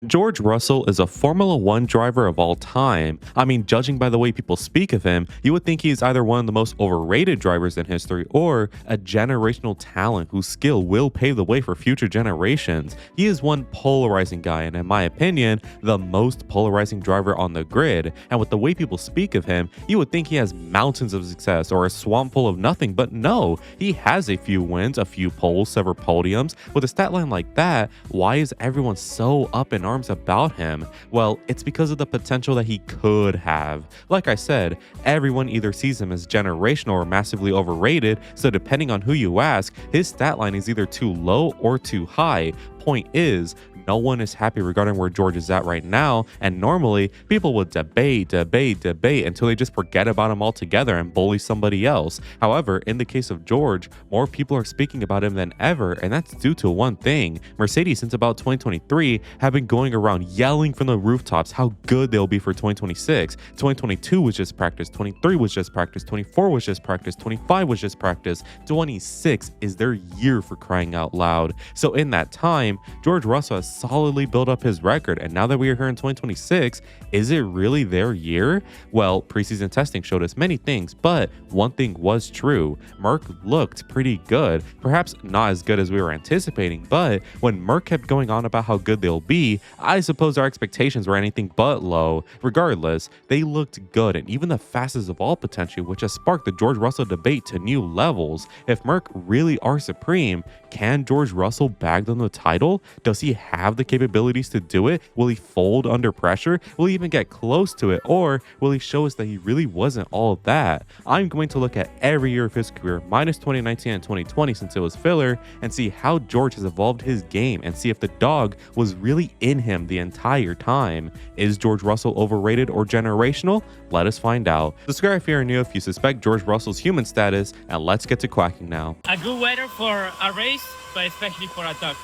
George Russell is a Formula One driver of all time. I mean, judging by the way people speak of him, you would think he is either one of the most overrated drivers in history or a generational talent whose skill will pave the way for future generations. He is one polarizing guy, and in my opinion, the most polarizing driver on the grid. And with the way people speak of him, you would think he has mountains of success or a swamp full of nothing, but no, he has a few wins, a few poles, several podiums. With a stat line like that, why is everyone so up in arms about him? Well, it's because of the potential that he could have. Like I said, everyone either sees him as generational or massively overrated, so depending on who you ask, his stat line is either too low or too high. Point is, no one is happy regarding where George is at right now, and normally people would debate until they just forget about him altogether and bully somebody else. However, in the case of George, more people are speaking about him than ever, and that's due to one thing. Mercedes, since about 2023, have been going around yelling from the rooftops how good they'll be for 2026. 2022 was just practice, 23 was just practice, 24 was just practice, 25 was just practice, 26 is their year, for crying out loud. So in that time, George Russell has solidly built up his record, and now that we are here in 2026, is it really their year? Well, preseason testing showed us many things, but one thing was true. Merc looked pretty good, perhaps not as good as we were anticipating, but when Merc kept going on about how good they'll be, I suppose our expectations were anything but low. Regardless, they looked good, and even the fastest of all potentially, which has sparked the George Russell debate to new levels. If Merc really are supreme, can George Russell bag them the title? Does he have the capabilities to do it? Will he fold under pressure? Will he even get close to it? Or will he show us that he really wasn't all of that? I'm going to look at every year of his career, minus 2019 and 2020 since it was filler, and see how George has evolved his game and see if the dog was really in him the entire time. Is George Russell overrated or generational? Let us find out. Subscribe if you're new if you suspect George Russell's human status, and let's get to quacking now. A good weather for a race, but especially for a dog.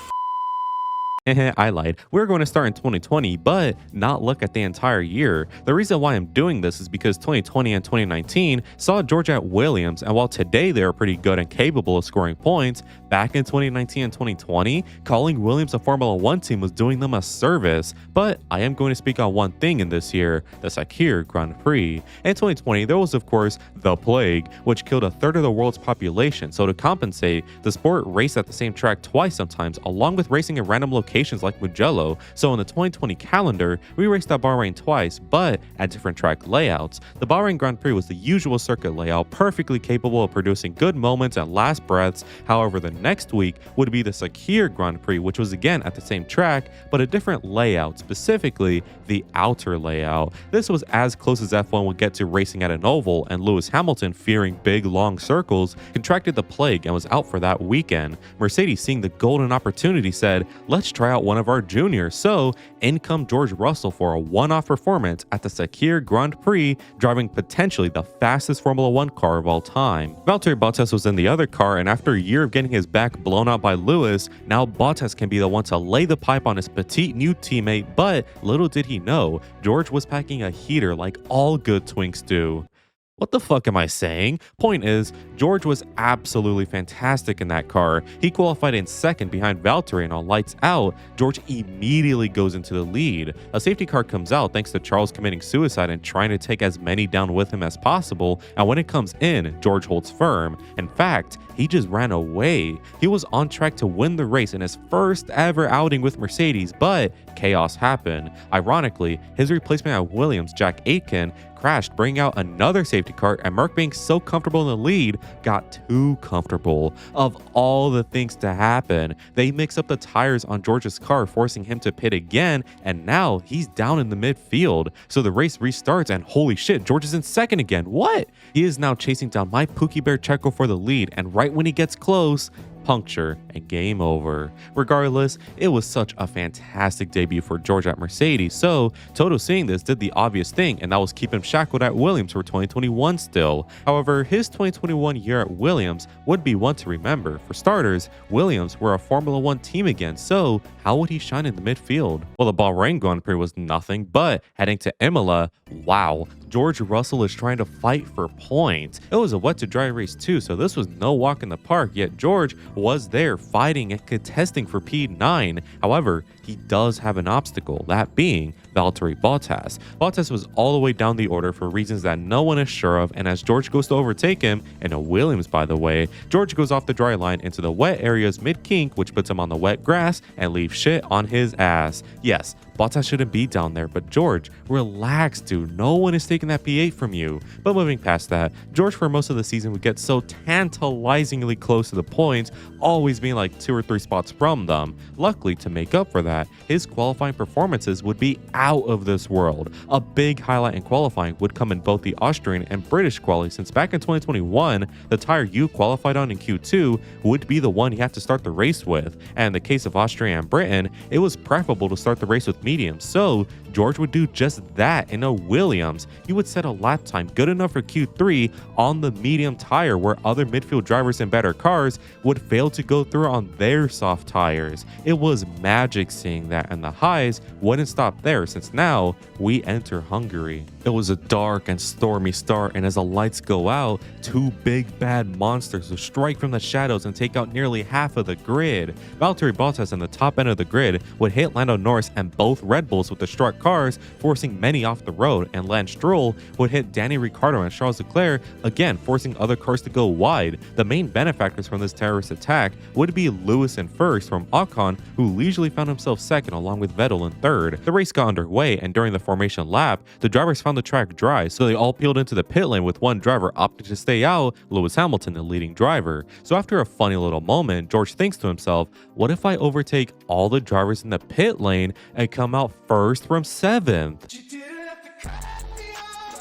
I lied. We're going to start in 2020, but not look at the entire year. The reason why I'm doing this is because 2020 and 2019 saw George at Williams, and while today they are pretty good and capable of scoring points, back in 2019 and 2020, calling Williams a Formula One team was doing them a service. But I am going to speak on one thing in this year, the Sakhir Grand Prix. In 2020, there was of course the plague, which killed a third of the world's population. So to compensate, the sport raced at the same track twice sometimes, along with racing in random locations like Mugello. So in the 2020 calendar, we raced at Bahrain twice, but at different track layouts. The Bahrain Grand Prix was the usual circuit layout, perfectly capable of producing good moments and last breaths. However, the next week would be the Sakhir Grand Prix, which was again at the same track, but a different layout, specifically the outer layout. This was as close as F1 would get to racing at an oval, and Lewis Hamilton, fearing big long circles, contracted the plague and was out for that weekend. Mercedes, seeing the golden opportunity, said, let's try out one of our juniors. So in come George Russell for a one-off performance at the Sakhir Grand Prix, driving potentially the fastest Formula One car of all time. Valtteri Bottas was in the other car, and after a year of getting his back blown out by Lewis, now Bottas can be the one to lay the pipe on his petite new teammate, but little did he know, George was packing a heater like all good twinks do. What the fuck am I saying? Point is, George was absolutely fantastic in that car. He qualified in second behind Valtteri, and on lights out, George immediately goes into the lead. A safety car comes out thanks to Charles committing suicide and trying to take as many down with him as possible, and when it comes in, George holds firm. In fact, he just ran away. He was on track to win the race in his first ever outing with Mercedes, but chaos happened. Ironically, his replacement at Williams, Jack Aitken, crashed, bringing out another safety car, and Merc, being so comfortable in the lead, got too comfortable. Of all the things to happen, they mix up the tires on George's car, forcing him to pit again, and now he's down in the midfield. So the race restarts, and holy shit, George is in second again. What? He is now chasing down my Pookie Bear Checo for the lead, and right when he gets close, puncture, and game over. Regardless, it was such a fantastic debut for George at Mercedes, so Toto, seeing this, did the obvious thing, and that was keep him shackled at Williams for 2021 still. However, his 2021 year at Williams would be one to remember. For starters, Williams were a Formula One team again, so how would he shine in the midfield? Well, the Bahrain Grand Prix was nothing, but heading to Imola, wow, George Russell is trying to fight for points. It was a wet to dry race too, so this was no walk in the park, yet George was there fighting and contesting for P9. However, he does have an obstacle, that being Valtteri Bottas. Bottas was all the way down the order for reasons that no one is sure of, and as George goes to overtake him, in a Williams by the way, George goes off the dry line into the wet areas mid-kink, which puts him on the wet grass and leaves shit on his ass. Yes, Bottas shouldn't be down there, but George, relax dude, no one is taking that P8 from you. But moving past that, George for most of the season would get so tantalizingly close to the points, always being like 2 or 3 spots from them. Luckily, to make up for that, his qualifying performances would be out of this world. A big highlight in qualifying would come in both the Austrian and British quali, since back in 2021, the tire you qualified on in Q2 would be the one you had to start the race with, and in the case of Austria and Britain, it was preferable to start the race with medium, so George would do just that in a Williams. He would set a lap time good enough for Q3 on the medium tire, where other midfield drivers in better cars would fail to go through on their soft tires. It was magic seeing that, and the highs wouldn't stop there, since now we enter Hungary. It was a dark and stormy start, and as the lights go out, 2 big bad monsters will strike from the shadows and take out nearly half of the grid. Valtteri Bottas in the top end of the grid would hit Lando Norris and both Red Bulls with the struck cars, forcing many off the road, and Lance Stroll would hit Danny Ricciardo and Charles Leclerc, again forcing other cars to go wide. The main benefactors from this terrorist attack would be Lewis in first from Ocon, who leisurely found himself second along with Vettel in third. The race got underway, and during the formation lap, the drivers found the track dry, so they all peeled into the pit lane with one driver opting to stay out, Lewis Hamilton the leading driver. So after a funny little moment, George thinks to himself, what if I overtake all the drivers in the pit lane and come out first from 7th?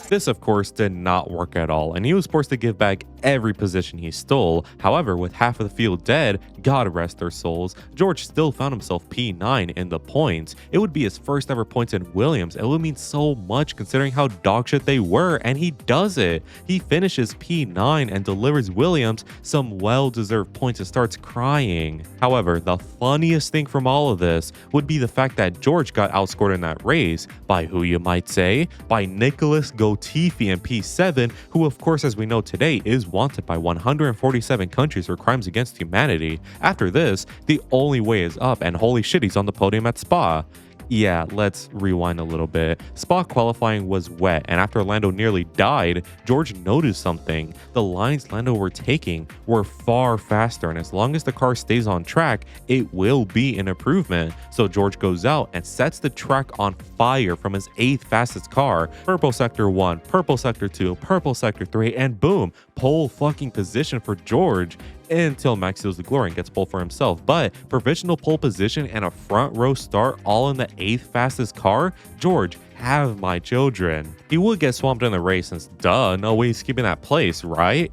This, of course, did not work at all, and he was forced to give back every position he stole. However, with half of the field dead, God rest their souls, George still found himself P9 in the points. It would be his first ever points in Williams. It would mean so much considering how dogshit they were, and he does it. He finishes P9 and delivers Williams some well-deserved points and starts crying. However, the funniest thing from all of this would be the fact that George got outscored in that race. By who, you might say? By Nicholas Latifi in P7, who of course, as we know today, is wanted by 147 countries for crimes against humanity. After this, the only way is up, and holy shit, he's on the podium at Spa. Yeah, let's rewind a little bit. Spa qualifying was wet, and after Lando nearly died, George noticed something. The lines Lando were taking were far faster, and as long as the car stays on track, it will be an improvement. So George goes out and sets the track on fire from his 8th fastest car. Purple sector 1, purple sector 2, purple sector 3, and boom, pole fucking position for George. Until Max steals the glory and gets pole for himself. But provisional pole position and a front row start all in the 8th fastest car? George, have my children. He would get swamped in the race since duh, no way he's keeping that place, right?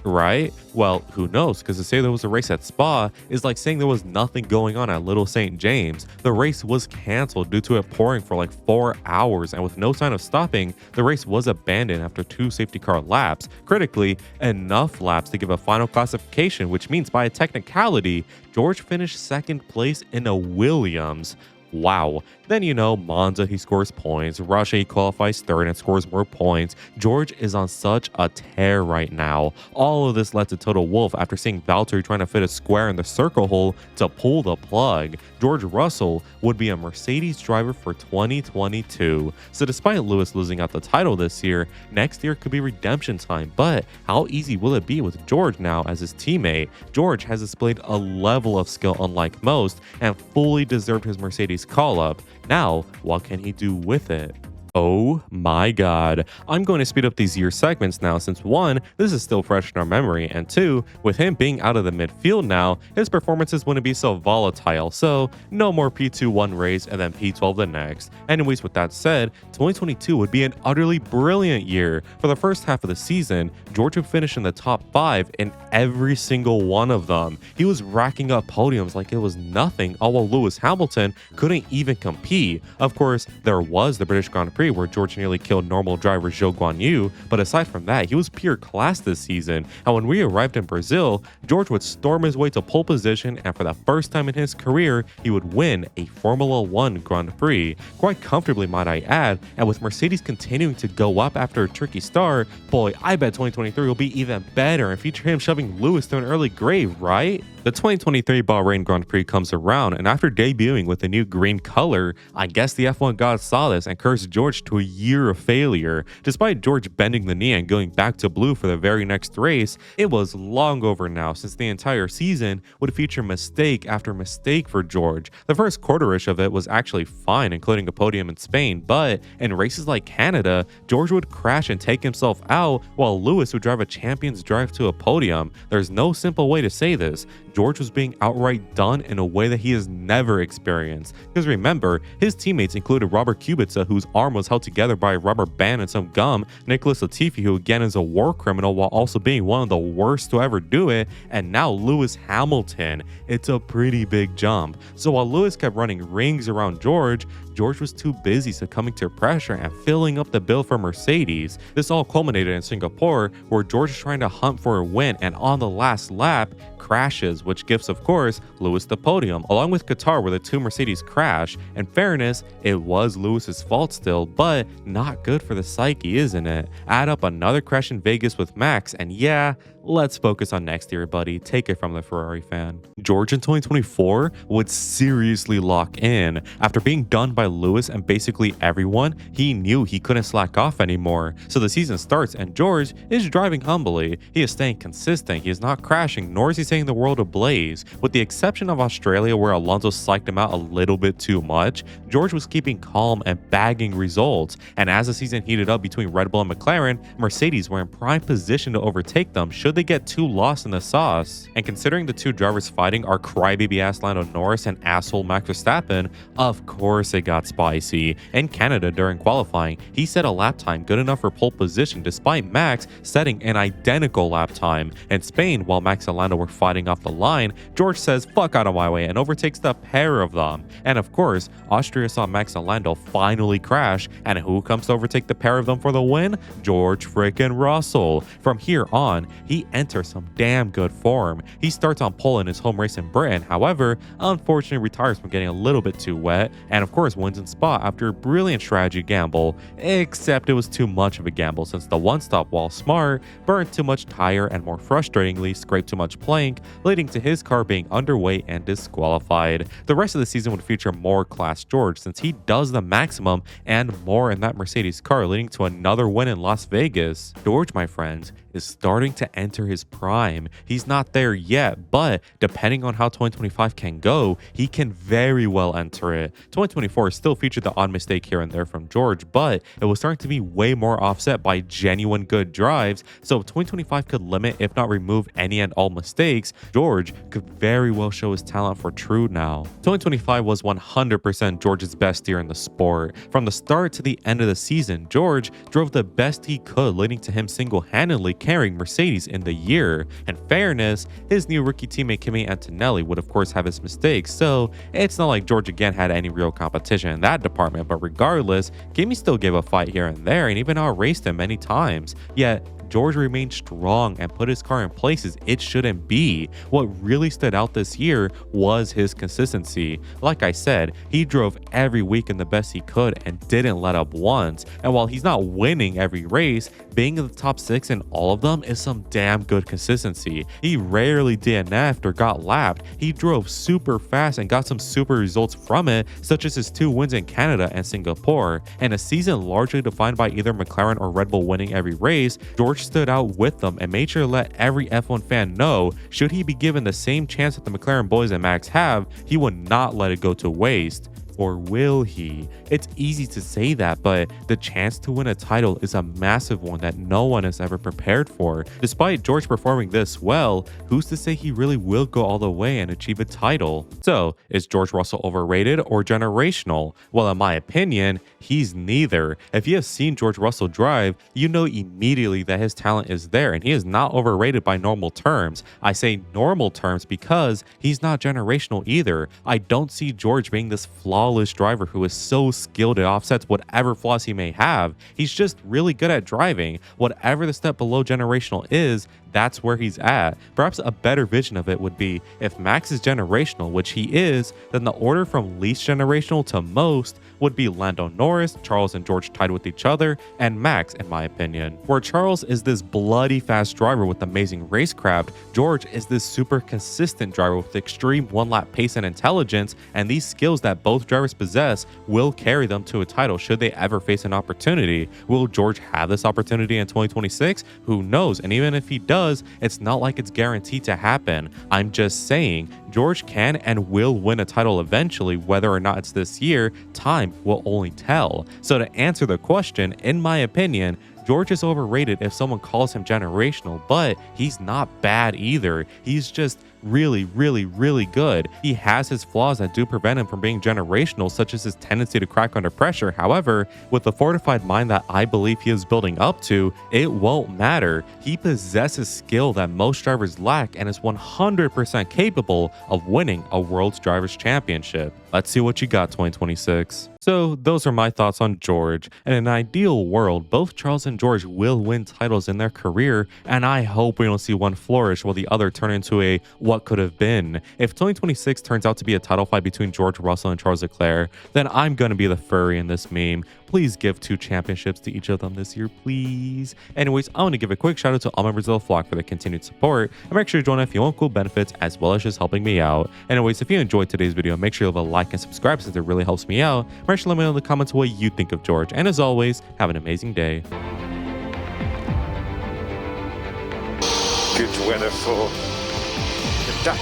Right? Well, who knows? Because to say there was a race at Spa is like saying there was nothing going on at Little St. James. The race was canceled due to it pouring for like 4 hours, and with no sign of stopping, the race was abandoned after 2 safety car laps. Critically, enough laps to give a final classification, which means by a technicality, George finished 2nd place in a Williams. Wow. Then, you know, Monza, he scores points. Russia, he qualifies 3rd and scores more points. George is on such a tear right now. All of this led to Toto Wolff after seeing Valtteri trying to fit a square in the circle hole to pull the plug. George Russell would be a Mercedes driver for 2022. So despite Lewis losing out the title this year, next year could be redemption time. But how easy will it be with George now as his teammate? George has displayed a level of skill unlike most and fully deserved his Mercedes call-up. Now, what can he do with it? Oh my god. I'm going to speed up these year segments now since 1, this is still fresh in our memory, and 2, with him being out of the midfield now, his performances wouldn't be so volatile, so no more P2 one race and then P12 the next. Anyways, with that said, 2022 would be an utterly brilliant year. For the first half of the season, George would finish in the top 5 in every single one of them. He was racking up podiums like it was nothing, all while Lewis Hamilton couldn't even compete. Of course, there was the British Grand Prix Prix where George nearly killed normal driver Zhou Guanyu, but aside from that, he was pure class this season. And when we arrived in Brazil, George would storm his way to pole position, and for the first time in his career, he would win a Formula 1 Grand Prix, quite comfortably might I add, and with Mercedes continuing to go up after a tricky start, boy, I bet 2023 will be even better and feature him shoving Lewis to an early grave, right? The 2023 Bahrain Grand Prix comes around, and after debuting with a new green color, I guess the F1 gods saw this and cursed George to a year of failure. Despite George bending the knee and going back to blue for the very next race, it was long over now since the entire season would feature mistake after mistake for George. The first quarter-ish of it was actually fine, including a podium in Spain, but in races like Canada, George would crash and take himself out while Lewis would drive a champion's drive to a podium. There's no simple way to say this. George was being outright done in a way that he has never experienced. Because remember, his teammates included Robert Kubica, whose arm was held together by a rubber band and some gum, Nicholas Latifi, who again is a war criminal while also being one of the worst to ever do it, and now Lewis Hamilton. It's a pretty big jump. So while Lewis kept running rings around George was too busy succumbing to pressure and filling up the bill for Mercedes. This all culminated in Singapore, where George is trying to hunt for a win and on the last lap crashes, which gives, of course, Lewis the podium, along with Qatar where the two Mercedes crash. In fairness, it was Lewis's fault still, but not good for the psyche, isn't it? Add up another crash in Vegas with Max, and yeah, let's focus on next year, buddy. Take it from the Ferrari fan. George in 2024 would seriously lock in. After being done by Lewis and basically everyone, he knew he couldn't slack off anymore. So the season starts and George is driving humbly. He is staying consistent. He is not crashing, nor is he setting the world ablaze. With the exception of Australia, where Alonso psyched him out a little bit too much, George was keeping calm and bagging results. And as the season heated up between Red Bull and McLaren, Mercedes were in prime position to overtake them should they get too lost in the sauce. And considering the two drivers fighting are crybaby ass Lando Norris and asshole Max Verstappen, of course it got spicy. In Canada during qualifying, he set a lap time good enough for pole position despite Max setting an identical lap time. In Spain, while Max and Lando were fighting off the line, George says fuck out of my way and overtakes the pair of them. And of course, Austria saw Max and Lando finally crash, and who comes to overtake the pair of them for the win? George freaking Russell. From here on, he enters some damn good form. He starts on pole in his home race in Britain, however, unfortunately retires from getting a little bit too wet, and of course wins in Spa after a brilliant strategy gamble, except it was too much of a gamble since the one-stop, while smart, burned too much tire and more frustratingly scraped too much plank, leading to his car being underweight and disqualified. The rest of the season would feature more class George since he does the maximum and more in that Mercedes car, leading to another win in Las Vegas. George, my friends, is starting to enter his prime. He's not there yet, but depending on how 2025 can go, he can very well enter it. 2024 still featured the odd mistake here and there from George, but it was starting to be way more offset by genuine good drives, so if 2025 could limit, if not remove, any and all mistakes, George could very well show his talent for true now. 2025 was 100% George's best year in the sport. From the start to the end of the season, George drove the best he could, leading to him single-handedly carrying Mercedes in the year. In fairness, his new rookie teammate Kimi Antonelli would of course have his mistakes, so it's not like George again had any real competition in that department, but regardless, Kimi still gave a fight here and there and even outraced him many times. Yet George remained strong and put his car in places it shouldn't be. What really stood out this year was his consistency. Like I said, he drove every weekend the best he could and didn't let up once. And while he's not winning every race, being in the top 6 in all of them is some damn good consistency. He rarely DNF'd or got lapped. He drove super fast and got some super results from it, such as his 2 wins in Canada and Singapore. And a season largely defined by either McLaren or Red Bull winning every race, George stood out with them and made sure to let every F1 fan know, should he be given the same chance that the McLaren boys and Max have, he would not let it go to waste. Or will he? It's easy to say that, but the chance to win a title is a massive one that no one has ever prepared for. Despite George performing this well, who's to say he really will go all the way and achieve a title? So, is George Russell overrated or generational? Well, in my opinion, he's neither. If you have seen George Russell drive, you know immediately that his talent is there and he is not overrated by normal terms. I say normal terms because he's not generational either. I don't see George being this flawless flawless driver who is so skilled it offsets whatever flaws he may have. He's just really good at driving. Whatever the step below generational is, that's where he's at. Perhaps a better vision of it would be if Max is generational, which he is, then the order from least generational to most would be Lando Norris, Charles and George tied with each other, and Max, in my opinion. Where Charles is this bloody fast driver with amazing racecraft, George is this super consistent driver with extreme one-lap pace and intelligence, and these skills that both drivers possess will carry them to a title should they ever face an opportunity. Will George have this opportunity in 2026? Who knows? And even if he does, it's not like it's guaranteed to happen. I'm just saying, George can and will win a title eventually. Whether or not it's this year, time will only tell. So to answer the question, in my opinion, George is overrated if someone calls him generational, but he's not bad either. He's just really good. He has his flaws that do prevent him from being generational, such as his tendency to crack under pressure. However, with the fortified mind that I believe he is building up to, it won't matter. He possesses skill that most drivers lack and is 100% capable of winning a World's Drivers' Championship. Let's see what you got 2026. So those are my thoughts on George. In an ideal world, both Charles and George will win titles in their career, and I hope we don't see one flourish while the other turn into a what could have been. If 2026 turns out to be a title fight between George Russell and Charles Leclerc, then I'm gonna be the furry in this meme. Please give 2 championships to each of them this year, please. Anyways, I want to give a quick shout out to all members of the flock for the continued support, and make sure to join if you want cool benefits as well as just helping me out. Anyways, if you enjoyed today's video, make sure you leave a like and subscribe since it really helps me out. Make sure to let me know in the comments what you think of George, and as always, have an amazing day. Good weather for the duck.